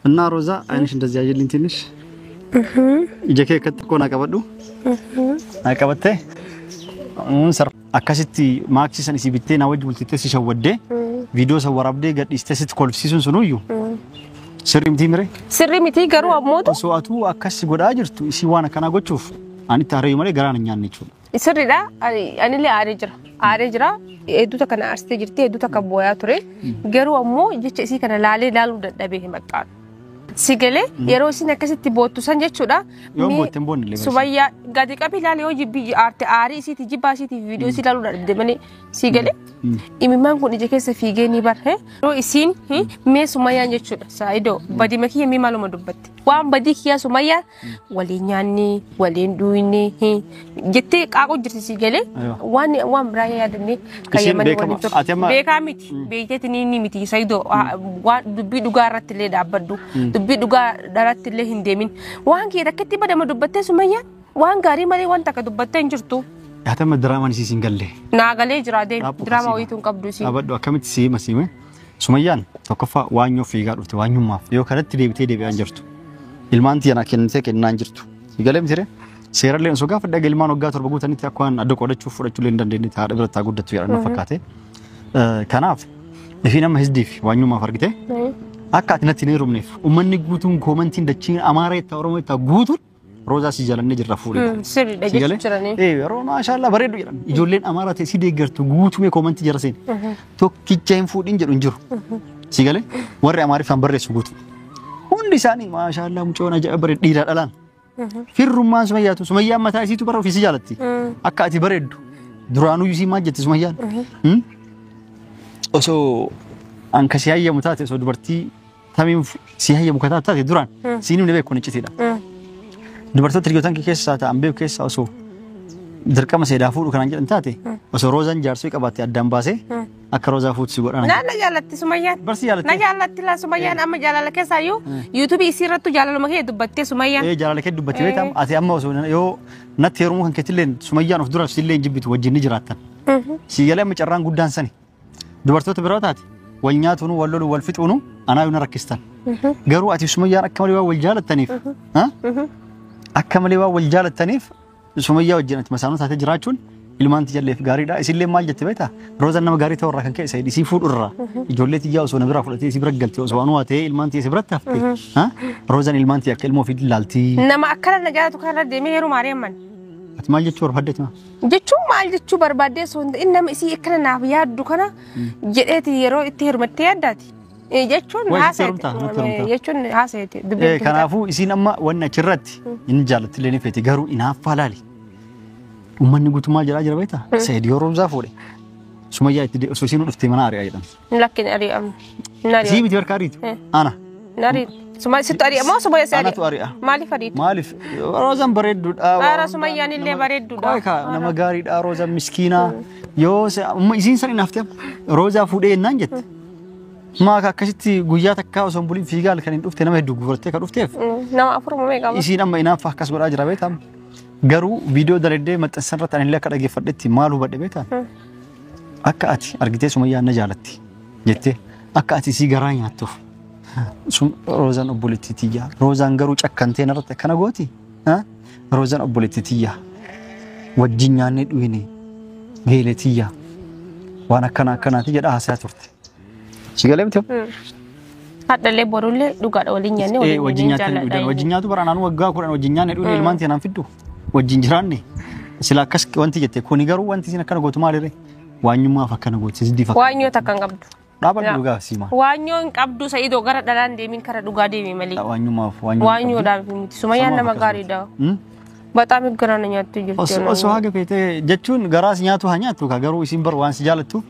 النار روزا أنا شنت زي أجل إنتينش يجيك كتكون أكبدو أكبدته ونصر أكاسيتي ماكسي سنسي بتين أوج ملتتسي شودة فيديو صور أبدي قد استسيت كل سيزون سنويو سري متيمري سري متي قروا أبموتو سواتو أكاسي قد أجرتو إسي وانا كنا قد شوف أنا تهري مالي قران نيان نشوف سري دا أنا اللي أرجرا إدو تكنا أستجرتي إدو تكبويا تري قروا أمو جت إسي كنا لالي لالو دبيه مكان سيجله يروسي نكسي بوتو سانجة شودا يوم بوتين بون اللي سبايا قادي كابي لالي أوجي بيجي آري سي تجي باسي تي فيديو سي لالو دبني سيجله إمي مان كوني جكي سفيجني بره رو إسين مي سمايا نجشودا سايدو بدي مكي مي مالو مدبت وام بدي كيا سمايا ولينياني وليندويني جتة أكو جرتي سيجله وان برايا يادني كيامني ولينتو بيكاميتي بيجتني نيميتي سايدو وان دبي دوغارات اللي دابدو بيدوغا دارات اللي هندمين وان كي ركتي بدا مدبته سميا وان غاري مالي وان تك دبته انجرتو هتم الدراما نسي سينغالي ناغالي جرادين دراما ويتون قبدو سي ابدو كمت سي مسيمه سميان توقفا وانيو فيغا دفت وانيو ما يو كانت ديبي انجرتو ilmaanti yana kennite kennaan jirtu sigalee tire seeralleen so gaafa dhaga ilmaan waggaa torba guutanitti akkaan adda qodachuuf fudhachuu leen dandeenye ta'a dhibirtaa guddattu yaadannoo fakkaate kanaaf ifi nama hisdiif waanyumaaf argite akka ati natti hin rumneef ummanni guutuun koomantiin dachiin amaaraa itti oromoo itti guutuun roozaa si jalannee jirra fuudhe sirri dhageessu jiranii yeroo maashaallah bareedu jedhan ijoolleen amaaraa ta'e si deeggartu guutumee koomantii jara seen tokkicha hin fuudhin jedhu hin jiru sigalee warri amaariffaan barreessu guutu hundi isaanii maashaallah mucoon ajaa'iba bareedu dhiira dhalaan firrummaan sumayyaatu sumayyaan mataa isiitu bara ofiisi jaalatti akka ati bareeddu duraanuu yusii maal jetti sumayyaan osoo anka si hayyamu taate osoo dubartii tamiin si hayyamu taate duraan siinimni beeku kun iccitiidha dubartoota hiriyootaan keessaa ta'an beeku keessaa osoo dirqama seedaa fuudhu kanaan jedhan taate osoo roozaan jaarsoo qabaate addaan baasee akka roozaa fuutsi godhan na jaalatti sumayyaan barsi jaalatti na jaalatti la sumayyaan amma jaalala keessaa yoo yuutuubii isiirrattu jaalaluma kee dubbattee sumayyaan jaalala kee dubbattee beekam ati amma osoo yoo natti heerumuu kan keetilleen sumayyaan of duraaf sillee jibbitu wajjin ni jiraattan siigalee amma carraan guddaan sani dubartoota biroo taate wal nyaatuun wal lolu wal fixuun anaa yuna rakkistan garuu ati sumayyaan akka malee wal jaalattaniif akka malee wal jaalattaniif sumayyaa wajjin ati masaanuu taate jiraachuun ilmaan tijalleef gaariidha isillee maal jette beektaa roozaan nama gaarii ta'uu irraa kan ka'e sayidii sii fuudhurraa ijoollee tiyyaa osoo na biraa fudhatee si bira galtee osoo anuu ta'ee ilmaan tiyya si biratti hafte roozaan ilmaan tiyya akka ilmoo ofii ilaaltii nama akkana na jaalatu kanarra deemee heeruu maariyaman ati maal jechuu barbaaddeeti maa jechuun maal jechuu barbaaddees inni nama isii akkana naaf yaaddu kana jedheeti yeroo itti heerumattee yaaddaati jechuun haasayeeti kanaafuu isiin amma wanna achirratti inni jaallatti illee ni feeti garuu inaaffaa laali ummanni guutummaa jedhaa jira beektaa sayidii yoo roozaa fuudhe sumayyaa itti osoo isiin dhuftee mana ari'aa jedhan lakkin ari'amu sii miti barka ariitu ana sittu ari'amoo sumayyaa si anatu ari'a maaliif ariitu maaliif roozaan bareedduudha dhaara sumayyaan illee bareedduudha nama gaariidha roozaan miskiinaa yoo isiin san inaaftee roozaa fuudhee ennaan jette maaka akkasitti guyyaa takkaa osoo hin buliin fiigaal kan hin dhufte nama hedduu gurgurtee kan dhufteef nama afuruma meeqama isiin amma inaaffa akkas godhaa jira beektaa garuu viidiyoo daleddee maxxansan irratti anillee akka dhageeffadhetti maal hubadhe beektaa akka ati argitee sumayyaan na jaalatti jettee akka ati isii garaa nyaattuuf roozaan obboleettii tiyyaa roozaan garuu cakkantee narratti akkana gooti roozaan obboleettii tiyyaa wajjin nyaannee dhuyine geelee tiyyaa waan akkanaati jedha haasaa turte sigalee miti haddalee borullee dhugaadha waliin nyaannee wajjin nyaatanii wajjin nyaatu baraan waggaa 10 wajjin nyaannee dhuyine ilmaan teenaan fiddu wajjin jiraanne sila akkas wanti jette kuni garuu wanti isin akkana gootu maalirre waanyummaaf akkana gootu sidii fakkaata waanyoo takka hin qabdu dhaabadhu dhugaa siima waanyoo hin qabdu sayidoo gara dhalaan deemin kara dhugaa deemi malee waanyummaaf waanyoodhaaf miti sumayyaan nama gaariidha በጣም ይገራነኛት ይጀምራል osoo haga feete jechuun garaas nyaatu haa nyaatu ka garuu isin bar waan si jaalattu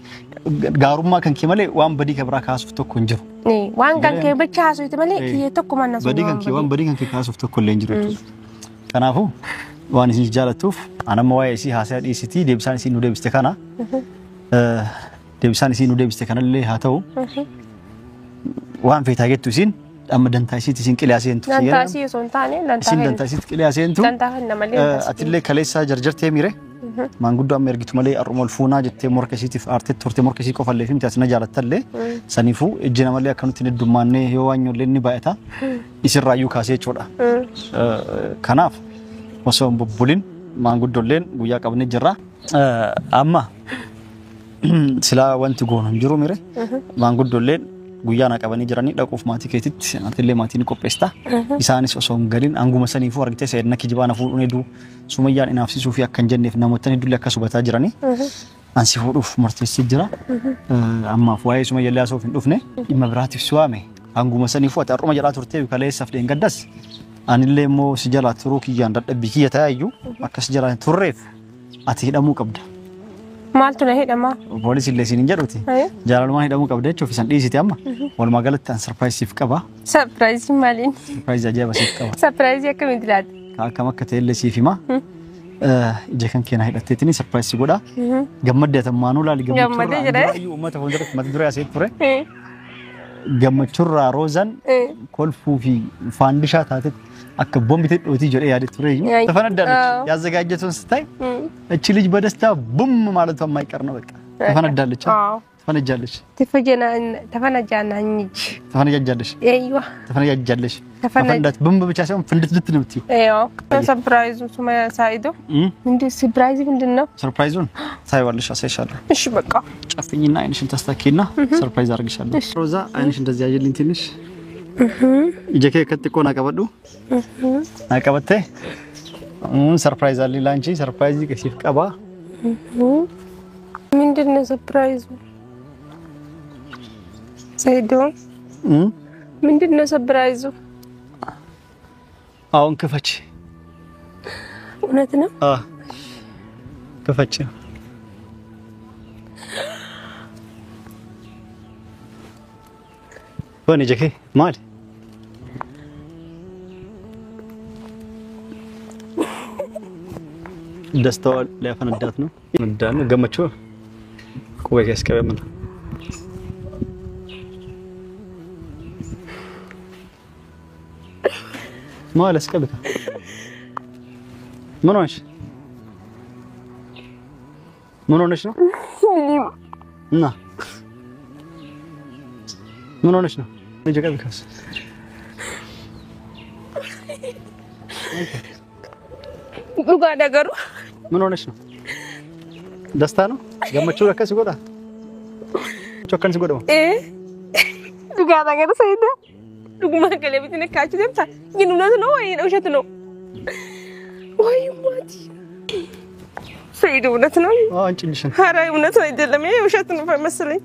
gaarummaa kan kee malee waan badii kabraa kaasuuf tokko hin jiru waan kan kee bicha haasuuti malee kiyee tokko manna badii kan kee waan badii kan kee kaasuuf tokko illee hin jiru kanaafuu waan isin jaalattuuf anamma waa'ee isii haasaa dhiisitii deebisaan isii nu deebiste kana deebisaan isii nu deebiste kanallee haa ta'u waan feetaa gettu isin amma dantaa isiitti isin qiliyaaseentu dantaa isii osoo hin taane isin dantaa isiitti qiliyaaseentu dantaa hin namalee atillee kaleessaa jarjartee mire maanguddoo amma ergitu malee arrumal fuunaa jettee morkasiitiif aartee turte morkasii qofallee fi miti asina jaalattalle saniifuu ejjina malee akka nuti heddummaannee yoo waanyollee ni baay'ata isirraayyuu kaasee jechuudha. Kanaaf osoo hin bubbulin maanguddolleen guyyaa qabnee jirra. Amma silaa wanti goonu hin jiru mire maanguddolleen guyyaa na qabanii jiranii dhaquuf maatii keetitti antillee maatii ni qopheesta. Isaanis osoo hin galin anguma saniifuu argitee seedna kijibaa na fuudhuun heduu sumayyaan inaafsisuu fi akka hin jenneef namoota hedduullee akka subataa jiranii ansi fuudhuuf murteessee jira. Ammaaf waa'ee sumayyaallee asoof hin dhufne dhimma biraatiif si waame anguma saniifuu ati har'uma jalaa turtee kaleessaaf dheengaddas anillee immoo si jalaa turuu kiyyaan dadhabbii kiyya ta'aayyuu akka si jalaa turreef ati hidhamuu qabda. Maaltu na hidhama? Poolisii illee siin hin jedhuti. Jaalallumaan hidhamuu qabda jechuuf isan dhiisite amma. Walumaa galatti an sarpiraayisiif qaba. Sarpiraayisii maaliin? Sarpiraayizii ajaa'iba siif qaba. Sarpiraayisii akkamitti laata? Akkam akka ta'e illee siif hima. Ija kan keenyaa hidhatteetini sarpiraayisii godha. Gammaddee atammaanuu laali Gammaddee jedhee? Uummata fuulduratti mata duree asii ture. Gammachurraa roozan kolfuu fi faandishaa taatetti akka bombitee dhootii jedhee yaadee ture. Tafanaddaለች ያዘጋጀቱን ስታይ እቺ ልጅ በደስታ ቡም ማለቷ የማይቀር ነው። በቃ ተፈነዳለች። ተፈነጃለች። ተፈነጃናኝች ተፈነጃጃለሽ። አይዋ ተፈነጃጃለሽ። ተፈነዳት ቡም ብቻ ሳይሆን ፍንድት ነው የምትይው። አይዋ ሰርፕራይዙ ሱማያ ሳይዶ እንዴ ሰርፕራይዝ ምንድነው? ሰርፕራይዙን ታይዋለሽ አሳይሻለሁ። እሺ በቃ ጨፍኝና አይንሽን ተስተካኪና ሰርፕራይዝ አድርግሻለሁ። ሮዛ አይንሽ እንደዚህ ያየልኝ ትንሽ ይጀከ ከጥቆና ቀበዱ አቀበተ ሰርፕራይዝ አለ ላንቺ ሰርፕራይዝ ከሲፍ ቀባ ምንድነው ሰርፕራይዙ? ሳይዶ ምንድነው ሰርፕራይዙ? አሁን ክፈች። እውነት ነው? ክፈች። ወኔ ጀኬ ማል ደስታው ሊያፈነዳት ነው። ፈነዳን ገመቹ ቆይ ያስቀበምን ማል ያስቀበታ ምን ሆነሽ? ምን ሆነሽ ነው? እና ምን ሆነሽ ነው? ልጅ ቀብከስ ዱጋ ነገሩ ምን ሆነሽ ነው? ደስታ ነው? ገመቹ ለከስ ይጎዳ ቾከን ሲጎዳ ዱጋ ነገሩ ሰይደ ዱግማ ከለብት ነካች ደምታ ግን እውነት ነው ወይ ውሸት ነው? ወይ ማቲ ሰይደ እውነት ነው? አንቺልሽ ኧረ እውነት አይደለም ይሄ ውሸት ነው መሰለኝ።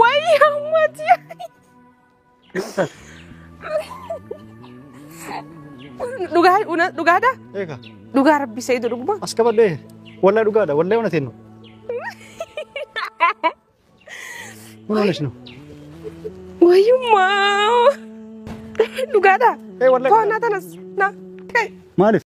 ወይ ማቲ ዱጋዳ ዱጋ ረቢ ሰይዶ ዱግማ አስከበለ ወላሂ ዱጋዳ ወላሂ እውነቴን ነው። ምን ሆነሽ ነው? ወይማ ዱጋዳ ወላሂ ተነስ ና ማለት